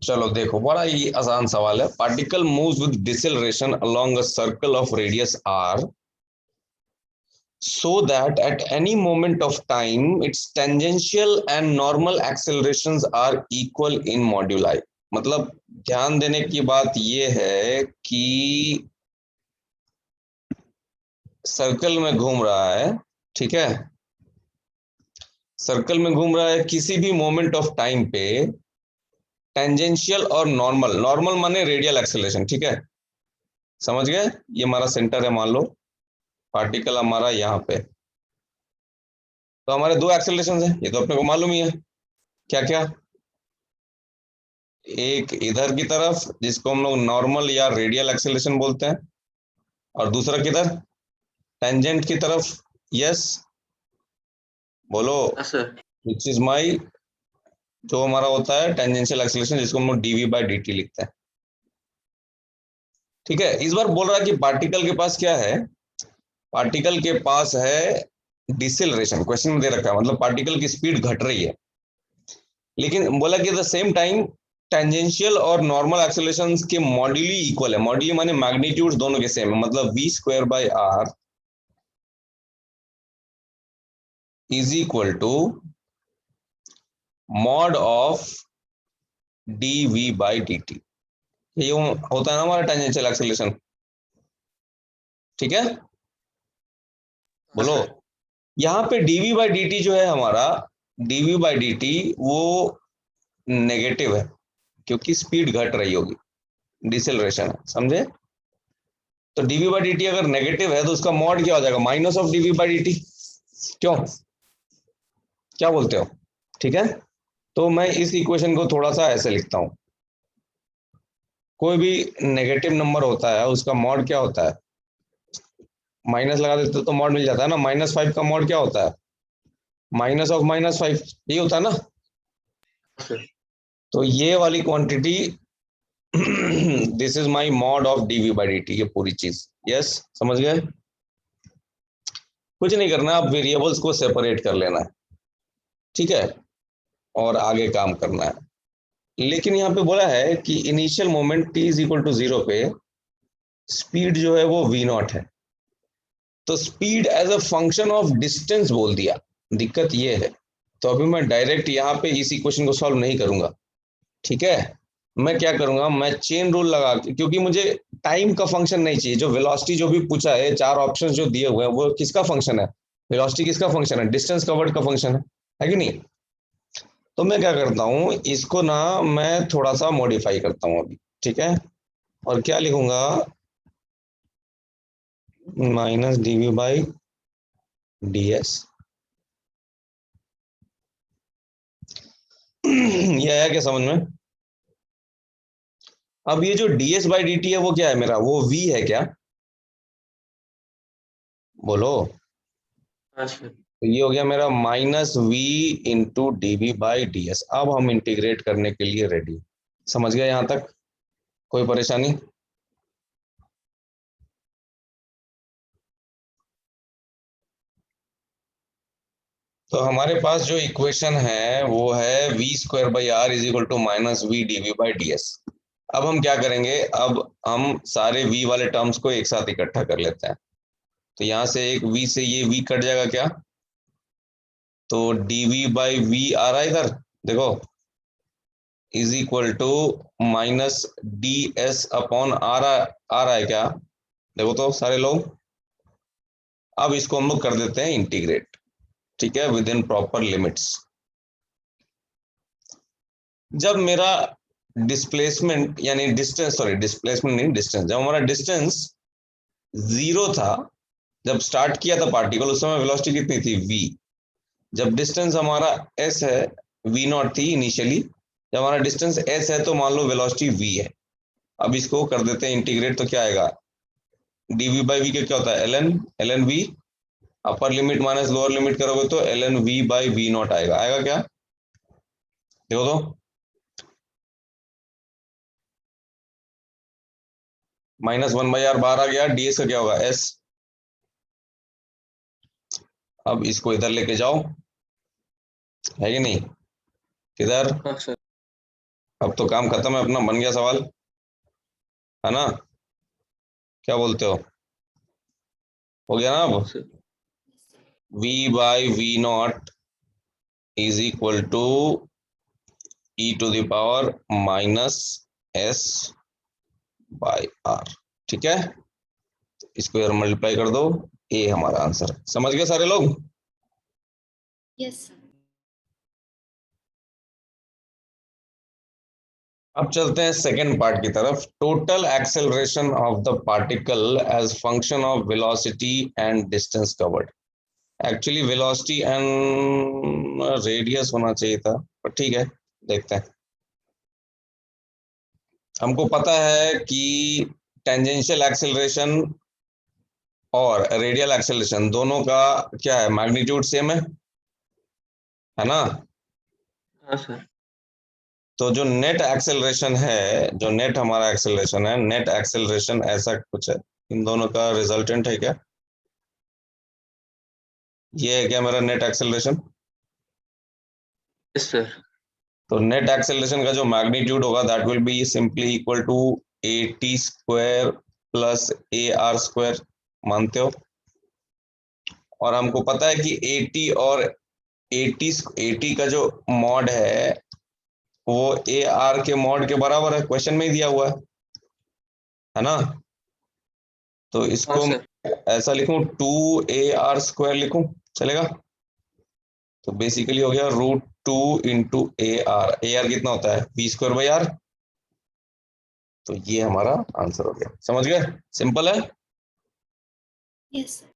चलो देखो, बड़ा ही आसान सवाल है। Particle moves with deceleration along a circle of radius R so that at any moment of time its tangential and normal accelerations are equal in moduli। मतलब ध्यान देने की बात यह है कि सर्कल में घूम रहा है, ठीक है, सर्कल में घूम रहा है, किसी भी मोमेंट ऑफ टाइम पे टेंजेंशियल और नॉर्मल, नॉर्मल माने रेडियल एक्सेलरेशन, ठीक है, समझ गए। ये हमारा सेंटर है, मान लो पार्टिकल हमारा यहाँ पे, तो हमारे दो एक्सेलरेशन है, ये तो अपने को मालूम ही है। क्या क्या? एक इधर की तरफ जिसको हम लोग नॉर्मल या रेडियल एक्सेलरेशन बोलते हैं, और दूसरा किधर, टेंजेंट की तरफ। यस, बोलो। सर विच इज माई, जो हमारा होता है टेंजेंशियल एक्सेलरेशन, जिसको हम लोग डीवी बाई डी टी लिखते हैं। ठीक है, इस बार बोल रहा है कि पार्टिकल के पास क्या है, पार्टिकल के पास है डिसेलरेशन। क्वेश्चन में दे रखा है, मतलब पार्टिकल की स्पीड घट रही है, लेकिन बोला कि द सेम टाइम टेंजेंशियल और नॉर्मल एक्सेलरेशन के मॉड्यूली इक्वल है। मॉड्यूली माने मैग्नीट्यूड दोनों के सेम है, मतलब v square by r is equal to mod of d v by d t. ये होता है ना हमारा टेंजेंशियल एक्सेलरेशन, ठीक है। बोलो, सर यहाँ पे डीवी बाई डी टी जो है हमारा, डीवी बाई डी टी वो नेगेटिव है, क्योंकि स्पीड घट रही होगी, डिसेलरेशन है, समझे। तो डीवी बाई डी टी अगर नेगेटिव है तो उसका मॉड क्या हो जाएगा, minus of d v by d t. क्यों, क्या बोलते हो? ठीक है, तो मैं इस इक्वेशन को थोड़ा सा ऐसे लिखता हूं। कोई भी नेगेटिव नंबर होता है उसका मॉड क्या होता है, माइनस लगा देते तो मॉड मिल जाता है ना। -5 का मॉड क्या होता है, -5, ये होता है ना। सर तो ये वाली quantity this is my mod of d v by d t, ये पूरी चीज। यस, समझ गए। कुछ नहीं करना, आप वेरिएबल्स को सेपरेट कर लेना है, ठीक है, और आगे काम करना है। लेकिन यहाँ पे बोला है कि initial moment t is equal to 0 पे स्पीड जो है वो वी नॉट है। तो speed as a function of distance बोल दिया, दिक्कत ये है। तो अभी मैं डायरेक्ट यहाँ पे इस इक्वेशन को सॉल्व नहीं करूंगा, ठीक है। मैं क्या करूंगा, मैं चेन रूल लगा के, क्योंकि मुझे टाइम का फंक्शन नहीं चाहिए। जो वेलोसिटी जो भी पूछा है, चार ऑप्शंस जो दिए हुए हैं, वो किसका फंक्शन है, वेलोसिटी किसका फंक्शन है, डिस्टेंस कवर्ड का फंक्शन है कि नहीं। तो मैं क्या करता हूँ, इसको ना मैं थोड़ा सा मॉडिफाई करता हूँ अभी, ठीक है। और क्या लिखूंगा, minus d v by d s. ये आया क्या समझ में? अब ये जो d s by d t है वो क्या है मेरा, वो वी है क्या, बोलो। सर तो ये हो गया मेरा minus v into d v by d s. अब हम इंटीग्रेट करने के लिए रेडी। समझ गया यहाँ तक, कोई परेशानी? तो हमारे पास जो इक्वेशन है वो है v square by r is equal to minus v d v by d s. अब हम क्या करेंगे, अब हम सारे v वाले टर्म्स को एक साथ इकट्ठा कर लेते हैं। तो यहाँ से एक v से ये v कट जाएगा क्या, तो dv बाई वी आ रहा है इधर, देखो, is equal to minus D S upon आ रहा है क्या, देखो तो सारे लोग। अब इसको हम लोग कर देते हैं इंटीग्रेट, ठीक है, विद इन प्रॉपर लिमिट्स। जब मेरा डिस्प्लेसमेंट यानी डिस्टेंस, सॉरी डिस्प्लेसमेंट नहीं, डिस्टेंस, जब हमारा डिस्टेंस 0 था, जब स्टार्ट किया था पार्टिकल, उस समय वेलोसिटी कितनी थी, v। जब डिस्टेंस हमारा s है, v नॉट थी इनिशियली, जब हमारा डिस्टेंस s है तो मान लो वेलोसिटी v है। अब इसको कर देते हैं इंटीग्रेट, तो क्या आएगा, dv बाई वी क्या होता है, ln v। Upper limit minus lower limit करोगे तो ln v by v not आएगा, आएगा क्या, देखो तो। -1/r बाहर आ गया, ds का क्या होगा, s। अब इसको इधर लेके जाओ, है कि नहीं, किधर, हाँ सर अब तो काम खत्म है अपना, बन गया सवाल, है ना? क्या बोलते हो गया ना? अब sir v by v naught is equal to e to the power minus s by r, ठीक है? इसको यार मल्टीप्लाई कर दो, ए हमारा आंसर। समझ गए सारे लोग? Yes sir. अब चलते हैं सेकेंड पार्ट की तरफ। Total acceleration of the particle as function of velocity and distance covered. Actually velocity and radius होना चाहिए था, पर ठीक है, देखते हैं। हमको पता है कि टेंजेंशियल एक्सेलरेशन और रेडियल एक्सेलरेशन दोनों का क्या है, मैग्नीट्यूड सेम है ना? हाँ सर। तो जो नेट एक्सेलरेशन है, जो नेट हमारा एक्सेलरेशन है, नेट एक्सेलरेशन ऐसा कुछ है, इन दोनों का रिजल्टेंट है क्या? ये है क्या मेरा नेट एक्सेलरेशन? Yes sir. तो नेट एक्सेलरेशन का जो मैग्नीट्यूड होगा that will be simply equal to AT square plus AR square, मानते हो? और हमको पता है कि AT और AT का जो मॉड है वो AR के मॉड के बराबर है, क्वेश्चन में ही दिया हुआ है ना? तो हाँ इसको सर। ऐसा लिखूं, 2AR स्क्वायर लिखूं, चलेगा? तो बेसिकली हो गया √2 इंटू AR। AR कितना होता है, V स्क्वायर बाई R। तो ये हमारा आंसर हो गया। समझ गए? सिंपल है। Yes sir.